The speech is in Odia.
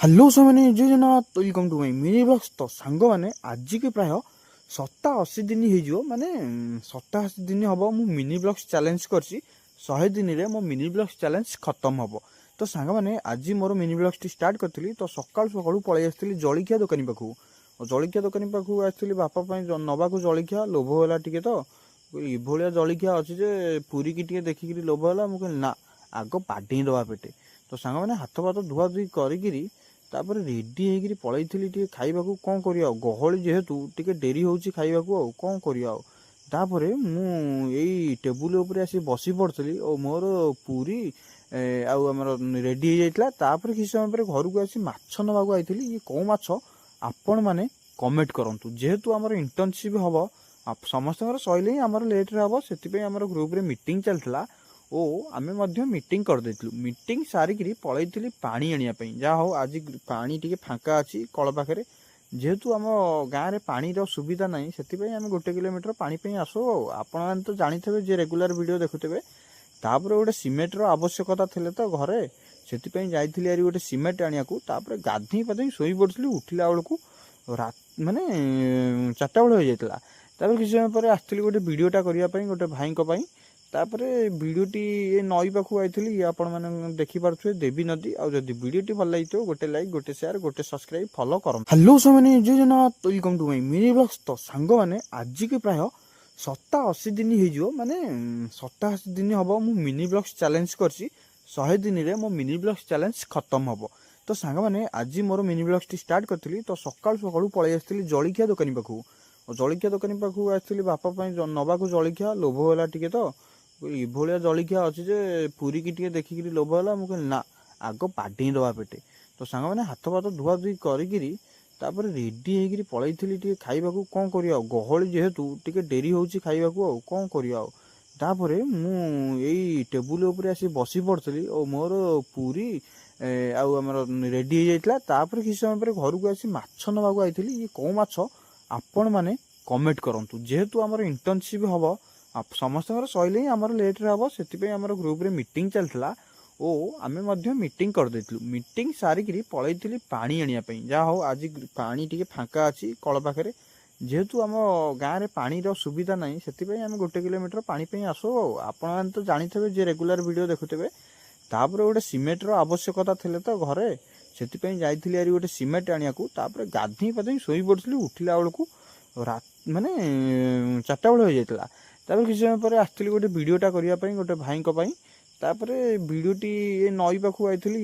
ହ୍ୟାଲୋ ସେମାନେ Jai Jagannath welcome to my mini blogs. ତ ସାଙ୍ଗମାନେ ଆଜିକି ପ୍ରାୟ 87 ଦିନ ହେଇଯିବ, ମାନେ 87 ଦିନ ହେବ ମୁଁ ମିନି ବ୍ଲଗ୍ସ ଚ୍ୟାଲେଞ୍ଜ କରିଛି। 100 ଦିନରେ ମୋ ମିନି ବ୍ଲଗ୍ସ ଚ୍ୟାଲେଞ୍ଜ ଖତମ ହେବ। ତ ସାଙ୍ଗମାନେ ଆଜି ମୋର ମିନି ବ୍ଲଗ୍ସଟି ଷ୍ଟାର୍ଟ କରିଥିଲି। ତ ସକାଳୁ ସକାଳୁ ପଳେଇ ଆସିଥିଲି ଜଳଖିଆ ଦୋକାନୀ ପାଖକୁ। ଜଳଖିଆ ଦୋକାନୀ ପାଖକୁ ଆସିଥିଲି ବାପା ପାଇଁ ନେବାକୁ ଜଳଖିଆ। ଲୋଭ ହେଲା ଟିକେ, ତ ଏଭଳିଆ ଜଳଖିଆ ଅଛି ଯେ ପୁରୀକି ଟିକେ ଦେଖିକିରି ଲୋଭ ହେଲା। ମୁଁ କହିଲି ନା, ଆଗ ବାଡ଼େଇ ଦେବା ପେଟେ। ତ ସାଙ୍ଗମାନେ ହାତ ଫାତ ଧୁଆଧୁଇ କରିକିରି ତାପରେ ରେଡ଼ି ହେଇକିରି ପଳେଇଥିଲି ଟିକେ ଖାଇବାକୁ। କ'ଣ କରିବା ଆଉ, ଗହଳି ଯେହେତୁ ଟିକେ ଡେରି ହେଉଛି ଖାଇବାକୁ, ଆଉ କ'ଣ କରିବା ଆଉ। ତାପରେ ମୁଁ ଏଇ ଟେବୁଲ ଉପରେ ଆସି ବସି ପଡ଼ିଥିଲି ଓ ମୋର ପୁରୀ ଆଉ ଆମର ରେଡ଼ି ହେଇଯାଇଥିଲା। ତାପରେ କିଛି ସମୟ ପରେ ଘରକୁ ଆସି ମାଛ ନେବାକୁ ଆଇଥିଲି। ଇଏ କେଉଁ ମାଛ ଆପଣମାନେ କମେଣ୍ଟ କରନ୍ତୁ। ଯେହେତୁ ଆମର ଇଣ୍ଟର୍ନସିପ୍ ହେବ, ସମସ୍ତଙ୍କର ସରିଲେ ହିଁ ଆମର ଲେଟ୍ରେ ହେବ, ସେଥିପାଇଁ ଆମର ଗ୍ରୁପ୍ରେ ମିଟିଂ ଚାଲିଥିଲା ଓ ଆମେ ମଧ୍ୟ ମିଟିଂ କରିଦେଇଥିଲୁ। ମିଟିଂ ସାରିକିରି ପଳେଇଥିଲି ପାଣି ଆଣିବା ପାଇଁ। ଯାହା ହଉ ଆଜି ପାଣି ଟିକେ ଫାଙ୍କା ଅଛି କଳ ପାଖରେ। ଯେହେତୁ ଆମ ଗାଁରେ ପାଣିର ସୁବିଧା ନାହିଁ, ସେଥିପାଇଁ ଆମେ 1 କିଲୋମିଟର ପାଣି ପାଇଁ ଆସୁ। ଆଉ ଆପଣମାନେ ତ ଜାଣିଥିବେ, ଯେ ରେଗୁଲାର ଭିଡ଼ିଓ ଦେଖୁଥିବେ। ତାପରେ ଗୋଟେ ସିମେଣ୍ଟର ଆବଶ୍ୟକତା ଥିଲେ ତ ଘରେ, ସେଥିପାଇଁ ଯାଇଥିଲି ଆରି ଗୋଟେ ସିମେଣ୍ଟ ଆଣିବାକୁ। ତାପରେ ଗାଧୋଇ ପାଧୋଇ ଶୋଇ ପଡ଼ିଥିଲି। ଉଠିଲା ବେଳକୁ ମାନେ 4ଟା ବେଳ ହୋଇଯାଇଥିଲା। ତାପରେ କିଛି ସମୟ ପରେ ଆସିଥିଲି ଗୋଟେ ଭିଡ଼ିଓଟା କରିବା ପାଇଁ ଗୋଟେ ଭାଇଙ୍କ ପାଇଁ। ତାପରେ ଭିଡ଼ିଓଟି ଏ ନଈ ପାଖକୁ ଆଇଥିଲି, ଆପଣମାନେ ଦେଖିପାରୁଥିବେ ଦେବୀ ନଦୀ। ଆଉ ଯଦି ଭିଡ଼ିଓଟି ଭଲ ଲାଗିଥିବ ଗୋଟେ ଲାଇକ୍, ଗୋଟେ ସେୟାର, ଗୋଟେ ସବସ୍କ୍ରାଇବ୍, ଫଲୋ କରନ୍ତୁ। ହ୍ୟାଲୋ ସେମାନେ Jai Jagannath welcome to my mini blogs. ତ ସାଙ୍ଗମାନେ ଆଜିକି ପ୍ରାୟ 87 ଦିନ ହେଇଯିବ, ମାନେ 87 ଦିନ ହେବ ମୁଁ ମିନି ବ୍ଲଗ୍ସ ଚ୍ୟାଲେଞ୍ଜ କରିଛି। 100 ଦିନରେ ମୋ ମିନି ବ୍ଲଗ୍ସ ଚ୍ୟାଲେଞ୍ଜ ଖତମ ହେବ। ତ ସାଙ୍ଗମାନେ ଆଜି ମୋର ମିନି ବ୍ଲଗ୍ସଟି ଷ୍ଟାର୍ଟ କରିଥିଲି। ତ ସକାଳୁ ସକାଳୁ ପଳେଇ ଆସିଥିଲି ଜଳଖିଆ ଦୋକାନୀ ପାଖକୁ। ଜଳଖିଆ ଦୋକାନୀ ପାଖକୁ ଆସିଥିଲି ବାପା ପାଇଁ ନେବାକୁ ଜଳଖିଆ। ଲୋଭ ହେଲା ଟିକେ, ତ ଏଭଳିଆ ଜଳଖିଆ ଅଛି ଯେ ପୁରୀକି ଟିକେ ଦେଖିକିରି ଲୋଭ ହେଲା। ମୁଁ କହିଲି ନା, ଆଗ ବାଡ଼େଇ ଦେବା ପେଟେ। ତ ସାଙ୍ଗମାନେ ହାତ ଫାତ ଧୁଆଧୁଇ କରିକିରି ତାପରେ ରେଡ଼ି ହେଇକିରି ପଳେଇଥିଲି ଟିକେ ଖାଇବାକୁ। କ'ଣ କରିବା ଆଉ, ଗହଳି ଯେହେତୁ ଟିକେ ଡେରି ହେଉଛି ଖାଇବାକୁ, ଆଉ କ'ଣ କରିବା ଆଉ। ତାପରେ ମୁଁ ଏଇ ଟେବୁଲ ଉପରେ ଆସି ବସି ପଡ଼ିଥିଲି ଓ ମୋର ପୁରୀ ଆଉ ଆମର ରେଡ଼ି ହେଇଯାଇଥିଲା। ତାପରେ କିଛି ସମୟ ପରେ ଘରକୁ ଆସି ମାଛ ନେବାକୁ ଆଇଥିଲି। ଇଏ କେଉଁ ମାଛ ଆପଣମାନେ କମେଣ୍ଟ କରନ୍ତୁ। ଯେହେତୁ ଆମର ଇଣ୍ଟର୍ନସିପ୍ ହେବ, ସମସ୍ତଙ୍କର ସରିଲେ ହିଁ ଆମର ଲେଟ୍ରେ ହେବ, ସେଥିପାଇଁ ଆମର ଗ୍ରୁପ୍ରେ ମିଟିଂ ଚାଲିଥିଲା ଓ ଆମେ ମଧ୍ୟ ମିଟିଂ କରିଦେଇଥିଲୁ। ମିଟିଂ ସାରିକିରି ପଳେଇଥିଲି ପାଣି ଆଣିବା ପାଇଁ। ଯାହା ହଉ ଆଜି ପାଣି ଟିକେ ଫାଙ୍କା ଅଛି କଳ ପାଖରେ। ଯେହେତୁ ଆମ ଗାଁରେ ପାଣିର ସୁବିଧା ନାହିଁ, ସେଥିପାଇଁ ଆମେ 1 କିଲୋମିଟର ପାଣି ପାଇଁ ଆସୁ। ଆଉ ଆପଣମାନେ ତ ଜାଣିଥିବେ, ଯେ ରେଗୁଲାର ଭିଡ଼ିଓ ଦେଖୁଥିବେ। ତାପରେ ଗୋଟେ ସିମେଣ୍ଟର ଆବଶ୍ୟକତା ଥିଲେ ତ ଘରେ, ସେଥିପାଇଁ ଯାଇଥିଲି ଆରି ଗୋଟେ ସିମେଣ୍ଟ ଆଣିବାକୁ। ତାପରେ ଗାଧୋଇ ପାଧୋଇ ଶୋଇ ପଡ଼ିଥିଲି। ଉଠିଲା ବେଳକୁ ମାନେ 4ଟା ବେଳ ହୋଇଯାଇଥିଲା। ତାପରେ କିଛି ସମୟ ପରେ ଆସିଥିଲି ଗୋଟେ ଭିଡ଼ିଓଟା କରିବା ପାଇଁ ଗୋଟେ ଭାଇଙ୍କ ପାଇଁ। ତାପରେ ଭିଡ଼ିଓଟି ଏ ନଈ ପାଖକୁ ଆଇଥିଲି।